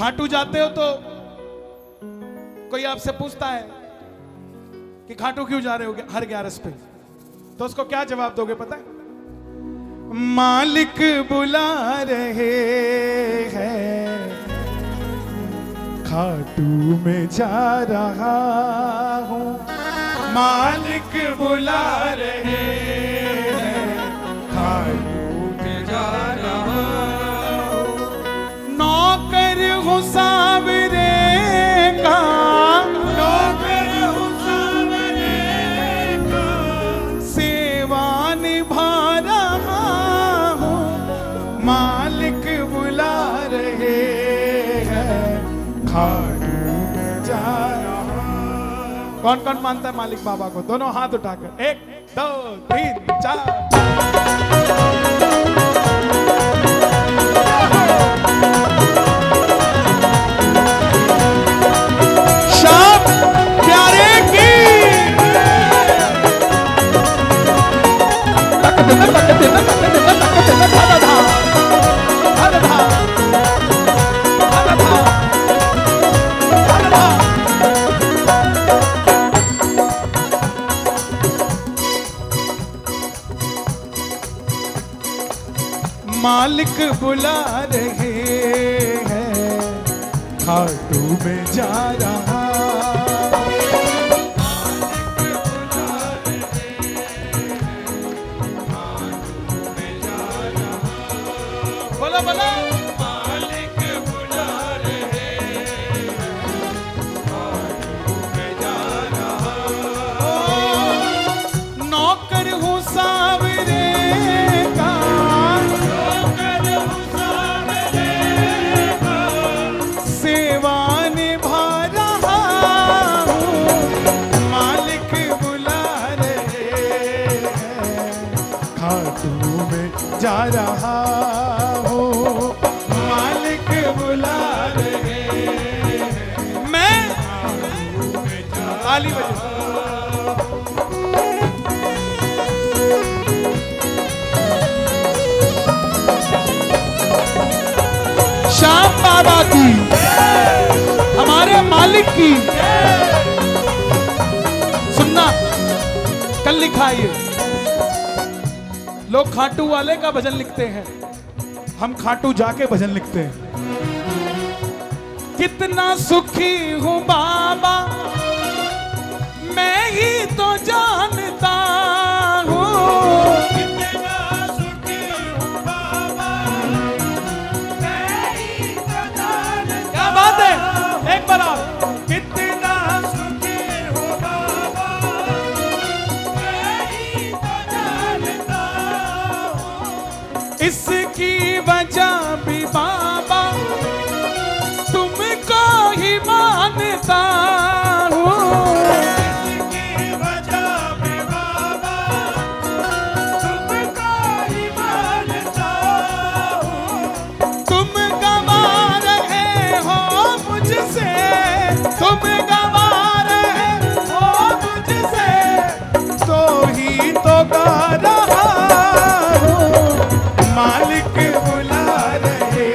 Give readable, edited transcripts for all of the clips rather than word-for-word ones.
खाटू जाते हो तो कोई आपसे पूछता है कि खाटू क्यों जा रहे हो हर 11 पे, तो उसको क्या जवाब दोगे पता है? मालिक बुला रहे हैं, खाटू में जा रहा हूं। मालिक बुला रहे हैं, खाटू में जा रहा हूं। नौकर हूं सावरे का, नौकर हूं सावरे का, सेवा निभा रहा हूं। मालिक बुला रहे हैं, खाटू में जा रहा। कौन कौन मानता है मालिक बाबा को? दोनों हाथ उठाकर 1 2 3 4। शाम प्यारे की मालिक बुला रहे हैं, खाटू में जा रहा। बोला बोला। मालिक बुला रहे हैं, खाटू में जा रहा। नौकर हूँ सावरे का, नौकर हूँ सावरे का, सेवा निभा रहा हूँ। मालिक बुला रहे हैं, खाटू में जा रहा हूँ। मालिक बुला रहे हैं, मैं ताली बजा। श्याम बाबा की, हमारे मालिक की। सुनना, कल लिखा है ये, लोग खाटू वाले का भजन लिखते हैं, हम खाटू जाके भजन लिखते हैं। कितना सुखी हूं बाबा मैं ही तो जानता हूं। कितना सुखी हूं बाबा मैं ही तो जानता। क्या बात है, एक बार आप। कितना सुखी हूं बाबा मैं ही तो जानता हूं। इसकी वजह भी बाबा तुमको ही मानता हूँ। इसकी वजह भी बाबा तुमको ही मानता हूँ। तुम गवा रहे हो मुझसे, तुम गवा रहे हो मुझसे, तो ही तो गा रहा हूँ। मालिक बुला रहे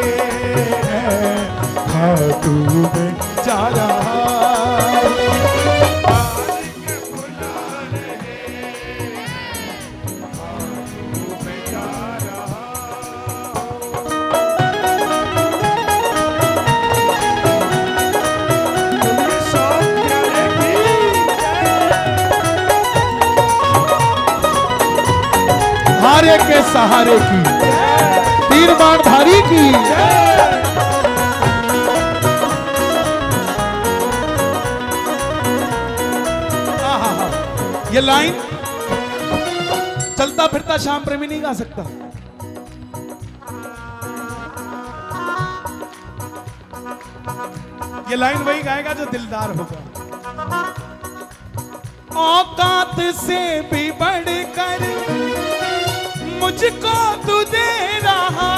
हैं, खाटू में जा रहा। मालिक बुला रहे हैं, खाटू में जा रहा। हारे के सहारे की, तीर बाण धारी की। ये लाइन चलता फिरता श्याम प्रेमी नहीं गा सकता। ये लाइन वही गाएगा जो दिलदार होगा। औकात से भी बढ़कर मुझको तू दे रहा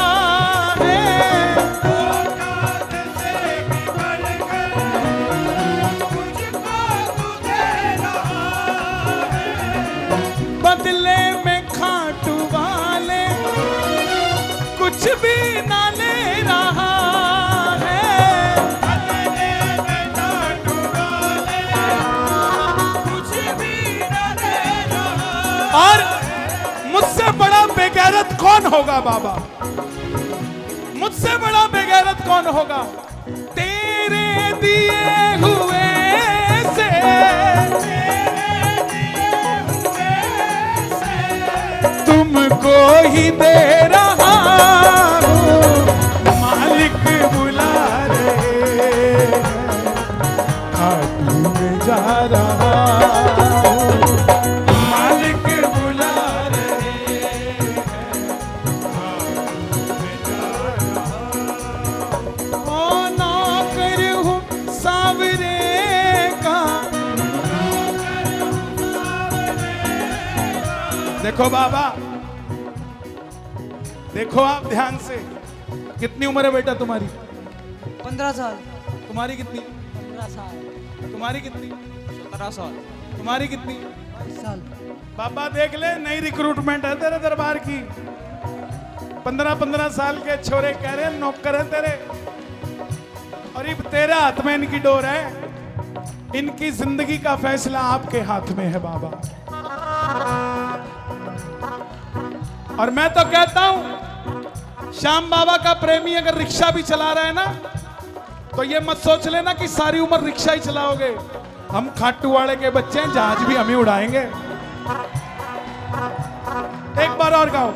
है। औकात से भी बढ़कर मुझको तू दे रहा है। बदले में खाटू वाले कुछ भी ना ले रहा है। कौन होगा बाबा? मुझसे बड़ा बेगैरत कौन होगा? तेरे दिए हुए से तुमको ही दे रहा हूँ, मालिक बुला रहे, खाटू में जा रहा हूँ, मालिक बुला रहे, खाटू में जा रहा हूँ। ओ नौकर हूँ सावरे का। देखो बाबा, देखो आप ध्यान से। कितनी उम्र है बेटा तुम्हारी? 15 साल। तुम्हारी कितनी? 15 साल। तुम्हारी कितनी? 17 साल। तुम्हारी कितनी? 22 साल। बाबा देख ले, नई रिक्रूटमेंट है तेरे दरबार की। 15-15 साल के छोरे कह रहे हैं नौकर है तेरे, और ये तेरे हाथ में इनकी डोर है। इनकी जिंदगी का फैसला आपके हाथ में है बाबा। और मैं तो कहता हूं, श्याम बाबा का प्रेमी अगर रिक्शा भी चला रहा है ना, तो ये मत सोच लेना कि सारी उम्र रिक्शा ही चलाओगे। हम खाटू वाले के बच्चे हैं, जहाज भी हम ही उड़ाएंगे। एक बार और गाओ।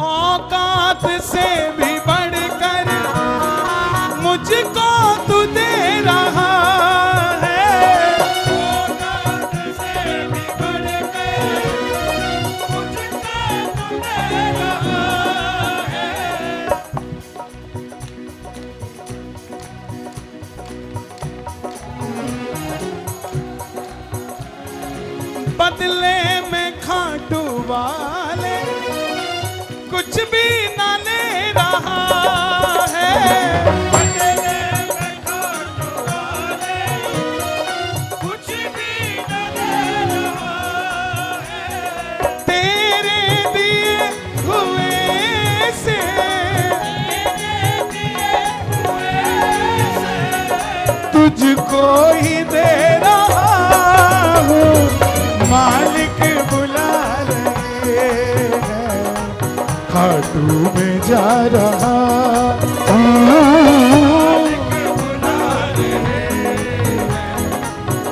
औकात से भी बढ़कर मुझको तू दे रहा है, औकात से भी बढ़कर मुझको तू दे रहा है। बदले में खाटू वाले कुछ भी ना ले रहा है, बदले में खाटू वाले कुछ भी ना ले रहा है। तेरे दिए हुए से, तुझको ही दे रहा हूँ, मालिक बुला रहे हैं, खाटू में जा रहा हूँ, मालिक बुला रहे हैं,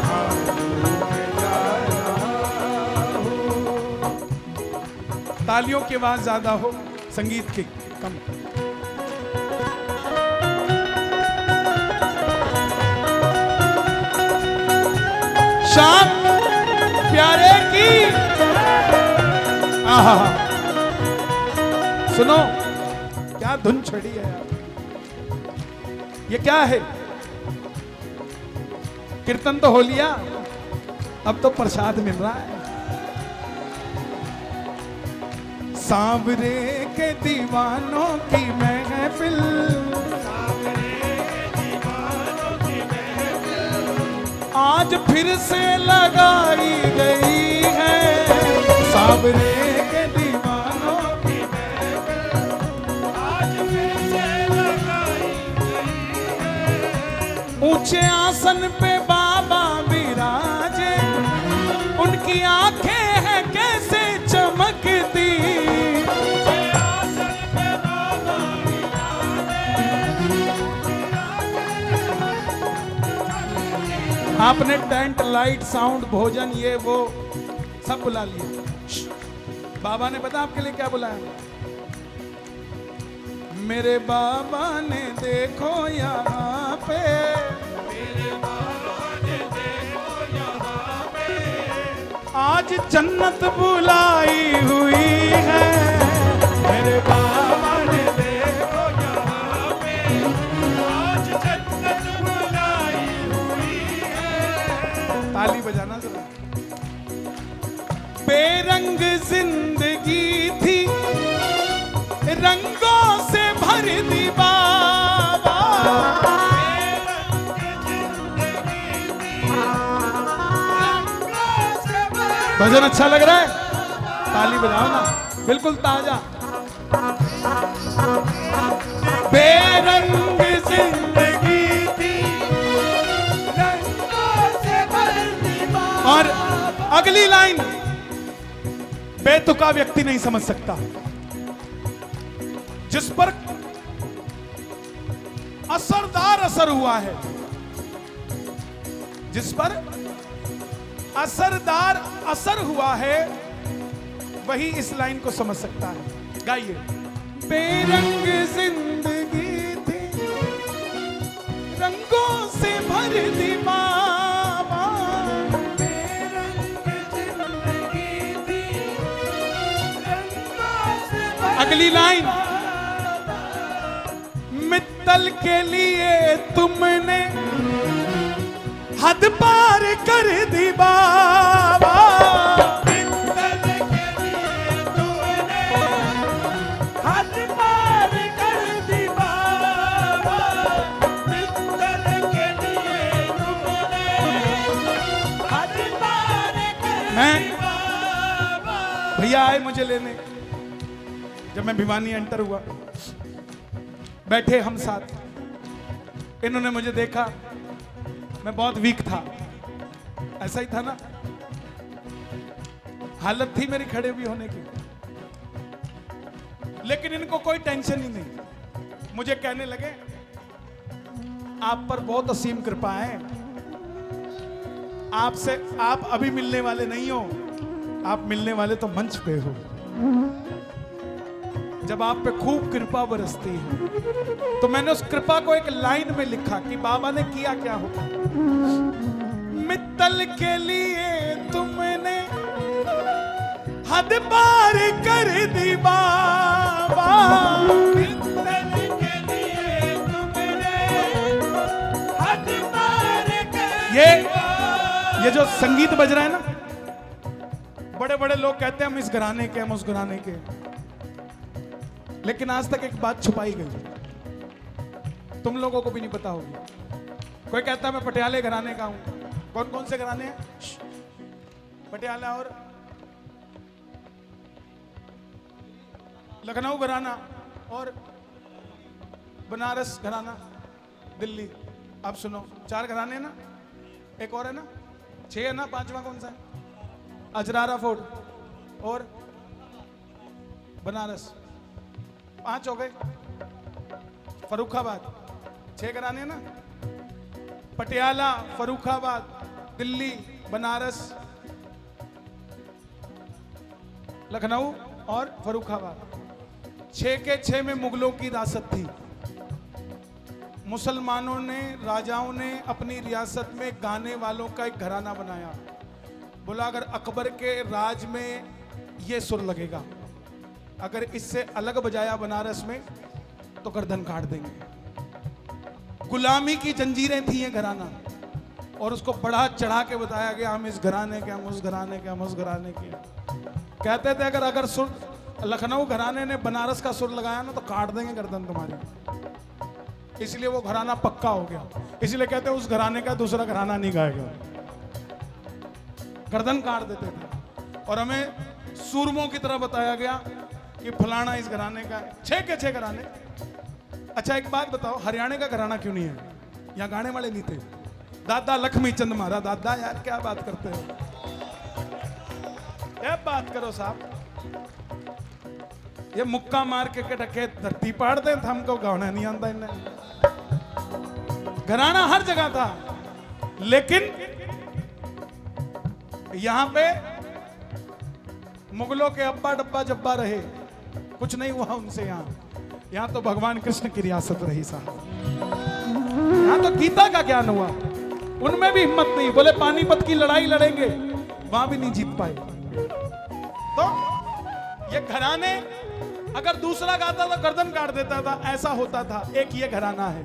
खाटू में जा रहा हूँ। तालियों की आवाज ज्यादा हो, संगीत की कम। शाम प्यारे की। आहा, सुनो क्या धुन छड़ी है यार। ये क्या है? कीर्तन तो हो लिया, अब तो प्रसाद मिल रहा है। सांवरे के दीवानों की महफिल, आज फिर से लगाई गई है। सांवरे के दीवानों की महफिल, आज फिर से लगाई गई है। ऊंचे आसन पे बाबा विराजे, उनकी आंखें हैं कैसे चमकती। ऊंचे आसन पे बाबा आपने टेंट, लाइट, साउंड, भोजन, ये वो सब बुला लिए। बाबा ने पता आपके लिए क्या बुलाया? मेरे बाबा ने देखो यहाँ पे, मेरे बाबा ने देखो यहाँ पे, आज जन्नत बुलाई हुई है। मेरे बाबा ने देखो यहाँ पे, आज जन्नत बुलाई हुई है। ताली बजाना जरा। बेरंग जिंदगी थी, रंगों से भर दी बाबा। भजन अच्छा लग रहा है? ताली बजाओ ना, बिल्कुल ताजा। बेरंग जिंदगी थी, रंगों से भर दी बाबा। और अगली लाइन बेतुका व्यक्ति नहीं समझ सकता। जिस पर असरदार असर हुआ है, जिस पर असरदार असर हुआ है, वही इस लाइन को समझ सकता है। गाइए। बेरंग जिंदगी थी, रंगों से भर दी बाबा, बेरंग जिंदगी थी, रंगों से भर। अगली लाइन, मित्तल के लिए तुमने हद पार कर दी बाबा, मित्तल के लिए तुमने हद पार कर दी बाबा, मित्तल के लिए तुमने हद पार कर दी बाबा। भैया आए मुझे लेने, जब मैं भिवानी एंटर हुआ, बैठे हम साथ, इन्होंने मुझे देखा, मैं बहुत वीक था, ऐसा ही था ना, हालत थी मेरी खड़े भी होने की, लेकिन इनको कोई टेंशन ही नहीं। मुझे कहने लगे आप पर बहुत असीम कृपा है, आपसे आप अभी मिलने वाले नहीं हो, आप मिलने वाले तो मंच पे हो, जब आप पे खूब कृपा बरसती है। तो मैंने उस कृपा को एक लाइन में लिखा कि बाबा ने किया क्या होगा। मित्तल के लिए तुमने हद पार कर दी बाबा, मित्तल के लिए तुमने हद पार कर। ये जो संगीत बज रहा है ना, बड़े बड़े लोग कहते हैं हम इस घराने के, हम उस घराने के, लेकिन आज तक एक बात छुपाई गई, तुम लोगों को भी नहीं पता होगी। कोई कहता है मैं पटियाले घराने का हूं। कौन कौन से घराने हैं? पटियाला और लखनऊ घराना और बनारस घराना, दिल्ली। अब सुनो, 4 घराने ना, एक और है ना, 6 है ना, 5वां कौन सा है? अजरारा फोर्ट और बनारस, 5 हो गए। फरुखाबाद, 6 घराने ना, पटियाला, फरुखाबाद, दिल्ली, बनारस, लखनऊ और फरुखाबाद। 6 के 6 में मुगलों की रियासत थी। मुसलमानों ने, राजाओं ने अपनी रियासत में गाने वालों का एक घराना बनाया। बोला अगर अकबर के राज में ये सुर लगेगा, अगर इससे अलग बजाया बनारस में तो गर्दन काट देंगे। गुलामी की जंजीरें थी ये घराना, और उसको बढ़ा चढ़ा के बताया गया हम इस घराने के, हम उस घराने के, हम उस घराने के। कहते थे अगर सुर लखनऊ घराने ने बनारस का सुर लगाया ना तो काट देंगे गर्दन तुम्हारी। इसलिए वो घराना पक्का हो गया। इसलिए कहते हैं उस घराने का दूसरा घराना नहीं गाएगा, गर्दन काट देते थे। और हमें सूरमों की तरह बताया गया कि फलाना इस घराने का है। 6 के 6 घराने। अच्छा एक बात बताओ, हरियाणा का घराना क्यों नहीं है? यहाँ गाने वाले नहीं थे। दादा लक्ष्मी चंद मारा दादा, यार क्या बात करते हो, क्या बात करो साहब। ये मुक्का मार के टके धरती पाड़ दे, हमको गाना नहीं आता इन्हें। घराना हर जगह था, लेकिन यहां पे मुगलों के अब्बा डब्बा जब्बा रहे, कुछ नहीं हुआ उनसे। यहां तो भगवान कृष्ण की रियासत रही साहब। यहां तो गीता का ज्ञान हुआ, उनमें भी हिम्मत नहीं। बोले पानीपत की लड़ाई लड़ेंगे, वहां भी नहीं जीत पाए। तो ये घराने अगर दूसरा गाता तो गर्दन काट देता था, ऐसा होता था। एक ये घराना है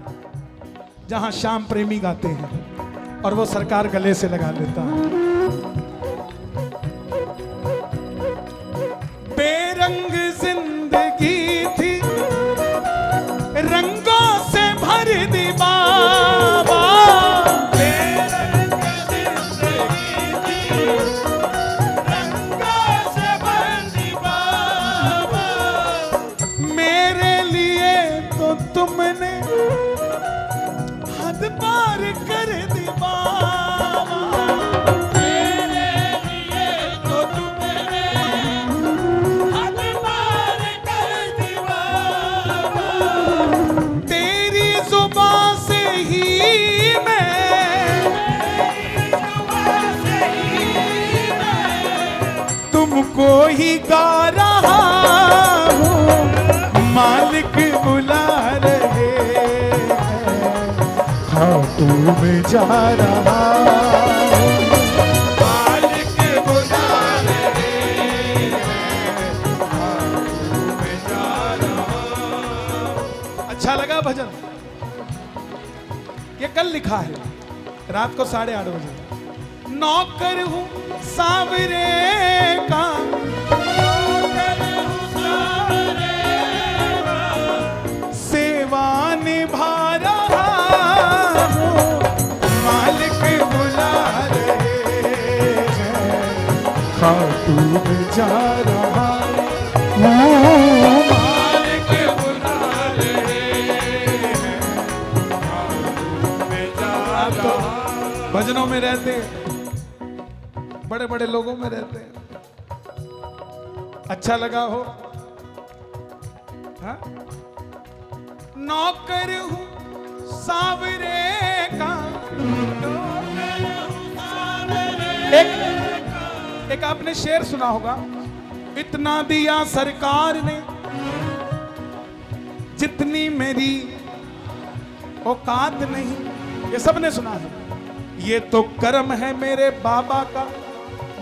जहां श्याम प्रेमी गाते हैं और वो सरकार गले से लगा लेता है। बेरंग जिंदगी थी, रंगों से भर दी बाबा, बेरंग जिंदगी थी, रंगों से भर दी बाबा, मेरे लिए तो तुमने हद पार कर दी बाबा, मेरे लिए तो तुमने हद पार कर दी बाबा, ही गा रहा हूँ, मालिक बुला रहे हैं, खाटू में जा रहा हूँ, मालिक बुला रहे हैं, खाटू में जा रहा हूँ। अच्छा लगा भजन? ये कल लिखा है रात को 8:30 बजे। नौकर हूँ सांवरे का, सेवा निभा रहा हूँ, मालिक बुला रहे हैं, खाटू में जा रहा हूँ, मालिक बुला रहे हैं, खाटू में जा रहा हूँ। भजनों में रहते हैं, बड़े बड़े लोगों में रहते हैं। अच्छा लगा हो? हाँ? नौकर हूँ सांवरे का, एक आपने शेर सुना होगा, इतना दिया सरकार ने जितनी मेरी औकात नहीं। ये सबने सुना है। ये तो कर्म है मेरे बाबा का,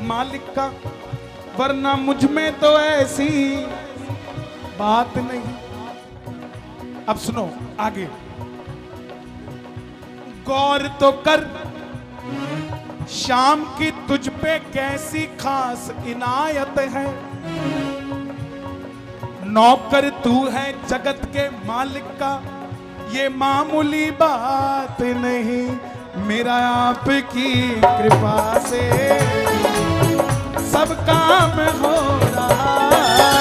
मालिक का, वरना मुझ में तो ऐसी बात नहीं। अब सुनो आगे, गौर तो कर शाम की तुझ पे कैसी खास इनायत है, नौकर तू है जगत के मालिक का, ये मामूली बात नहीं, मेरा आपकी कृपा से सब काम हो रहा है,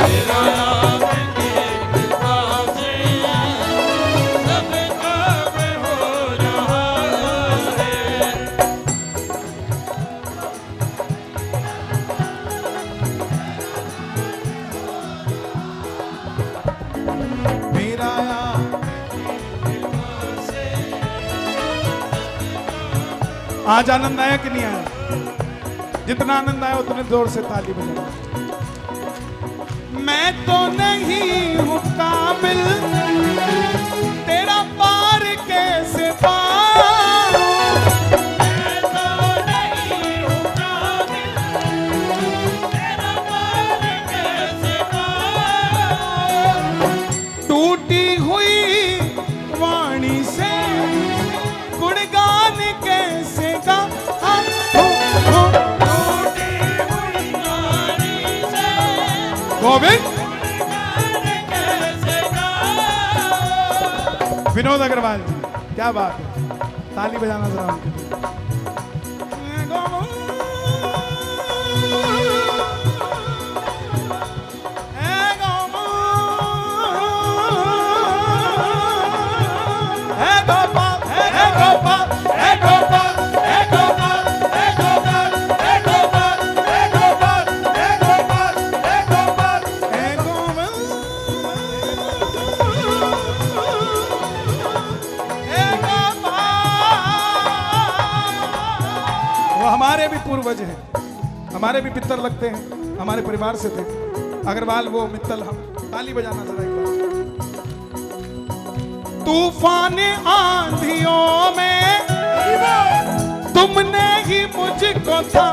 मेरा आपकी कृपा से सब काम हो रहा है। मेरा आज आनंद आया कि नहीं आया? जितना आनंद आया उतने जोर से ताली बजाओ। मैं तो नहीं हूं काबिल, तेरा पार कैसे पाऊं, मैं तो नहीं हूं काबिल, तेरा पार कैसे पाऊं, टूटी हुई वाणी से गुणगान कैसे गा, गोविंद विनोद अग्रवाल जी, क्या बात है, ताली बजाना जरा उनके लिए। हमारे भी पूर्वज हैं, हमारे भी पितर लगते हैं, हमारे परिवार से थे अग्रवाल, वो मित्तल हम। ताली बजाना जरा एक बार। तूफान आंधियों में तुमने ही मुझको था,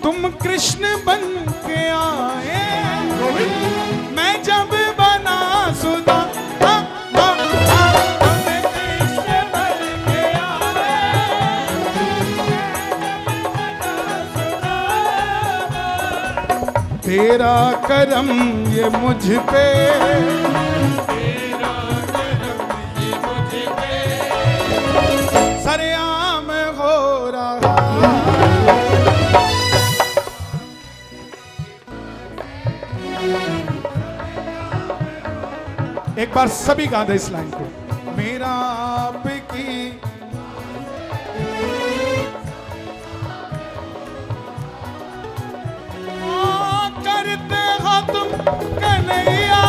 तुम कृष्ण बन के आए, मैं जब बना सुधा, तेरा करम ये मुझ पे, तेरा करम ये मुझ पे सरेआम हो रहा। एक बार सभी गा दे इस लाइन को। मेरा आपकी करते हो तुम कन्हैया,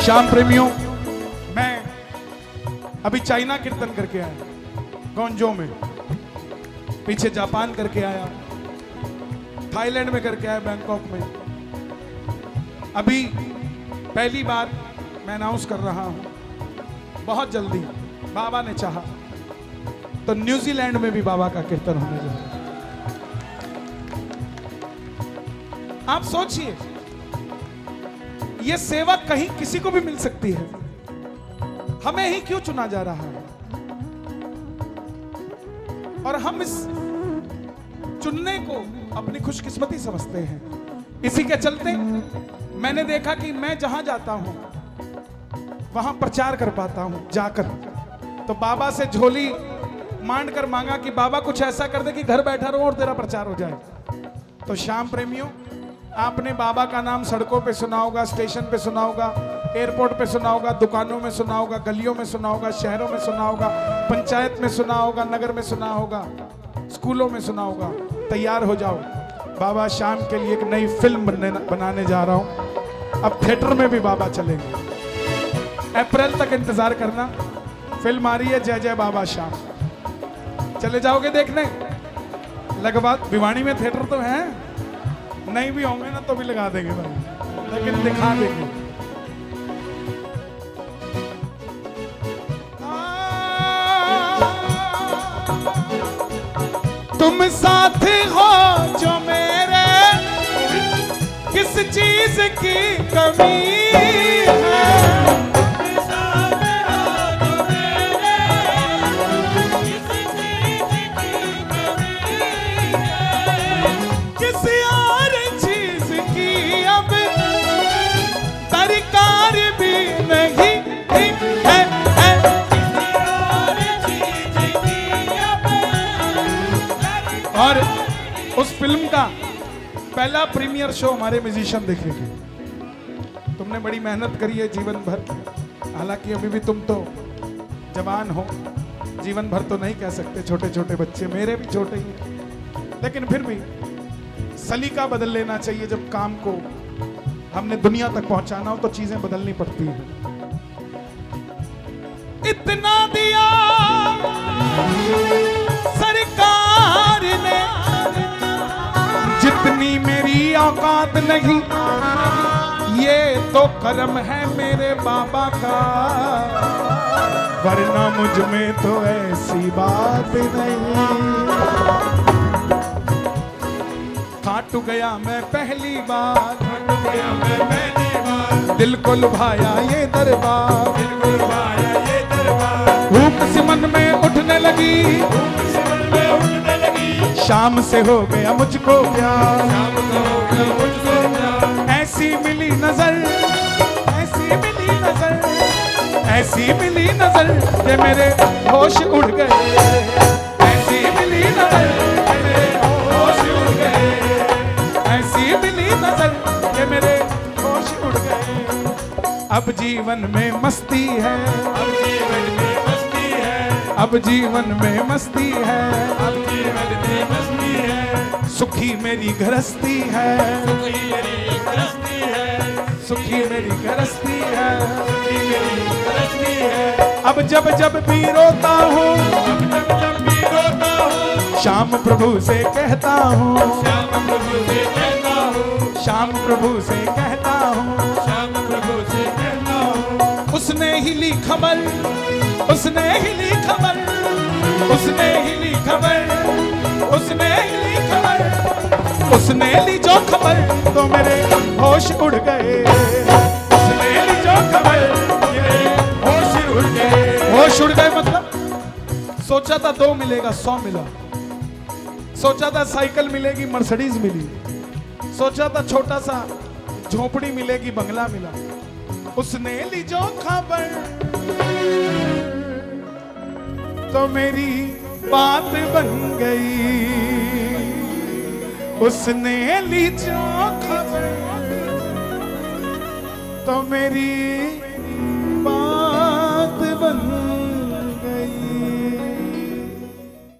श्याम प्रेमियों, मैं अभी चाइना कीर्तन करके आया, गोंजो में, पीछे जापान करके आया, थाईलैंड में करके आया, बैंकॉक में। अभी पहली बार मैं अनाउंस कर रहा हूं, बहुत जल्दी बाबा ने चाहा तो न्यूजीलैंड में भी बाबा का कीर्तन होने जा रहा है। आप सोचिए, यह सेवा कहीं किसी को भी मिल सकती है, हमें ही क्यों चुना जा रहा है? और हम इस चुनने को अपनी खुशकिस्मती समझते हैं। इसी के चलते मैंने देखा कि मैं जहां जाता हूं वहां प्रचार कर पाता हूं जाकर। तो बाबा से झोली मांड कर मांगा कि बाबा कुछ ऐसा कर दे कि घर बैठा रहो और तेरा प्रचार हो जाए। तो श्याम प्रेमियों, आपने बाबा का नाम सड़कों पे सुना होगा, स्टेशन पे सुना होगा, एयरपोर्ट पे सुना होगा, दुकानों में सुना होगा, गलियों में सुना होगा, शहरों में सुना होगा, पंचायत में सुना होगा, नगर में सुना होगा, स्कूलों में सुना होगा। तैयार हो जाओ, बाबा श्याम के लिए एक नई फिल्म बनाने जा रहा हूं। अब थिएटर में भी बाबा चलेंगे, अप्रैल तक इंतजार करना। फिल्म आ रही है जय जय बाबा श्याम, चले जाओगे देखने? लगवा, भिवानी में थिएटर तो है, नहीं भी होंगे ना तो भी लगा देंगे भाई, लेकिन दिखा देंगे। तुम साथ हो जो मेरे, किस चीज की कमी है? तुम साथ हो जो मेरे, किस चीज की कमी है? किसी और चीज की अब दरकार भी नहीं है। और उस फिल्म का पहला प्रीमियर शो हमारे म्यूजिशियन देखेंगे। तुमने बड़ी मेहनत करी है जीवन भर, हालांकि अभी भी तुम तो जवान हो, जीवन भर तो नहीं कह सकते, छोटे छोटे बच्चे, मेरे भी छोटे ही हैं, लेकिन फिर भी सलीका बदल लेना चाहिए। जब काम को हमने दुनिया तक पहुंचाना हो तो चीजें बदलनी पड़ती हैं। इतना दिया सरकार ने, जितनी मेरी औकात नहीं, ये तो करम है मेरे बाबा का, वरना मुझ में तो ऐसी बात नहीं। खाटू गया मैं पहली बार, दिल को लुभाया ये दरबार, भूख सी मन में उठने लगी, शाम से हो गया मुझको प्यार, ऐसी मिली नजर, ऐसी मिली नजर, ऐसी मिली नजर कि मेरे होश उड़ गए, ऐसी मिली नजर कि मेरे होश उड़ गए, ऐसी मिली नजर कि मेरे होश उड़ गए। अब जीवन में मस्ती है, अब जीवन में मस्ती है, अब जीवन में मस्ती है, अब जीवन में मस्ती है। सुखी मेरी गृहस्थी है, सुखी मेरी गृहस्थी है, सुखी मेरी गृहस्थी है, सुखी मेरी गृहस्थी है। अब जब जब भी रोता हूँ, अब जब जब भी रोता हूँ, श्याम प्रभु से कहता हूँ, श्याम प्रभु से कहता हूँ, श्याम प्रभु से कहता हूँ, श्याम प्रभु से कहता हूँ। उसने ही ली खबर, उसने ही ली खबर, उसने ही ली खबर, उसने ही ली खबर, उसने ली जो खबर तो मेरे होश उड़ गए, उसने ली जो खबर मेरे होश उड़ गए। होश उड़ गए मतलब सोचा था 2 मिलेगा 100 मिला, सोचा था साइकिल मिलेगी मर्सिडीज मिली, सोचा था छोटा सा झोपड़ी मिलेगी बंगला मिला, उसने ली जो खबर तो मेरी बात बन गई, उसने ली जो खबर तो मेरी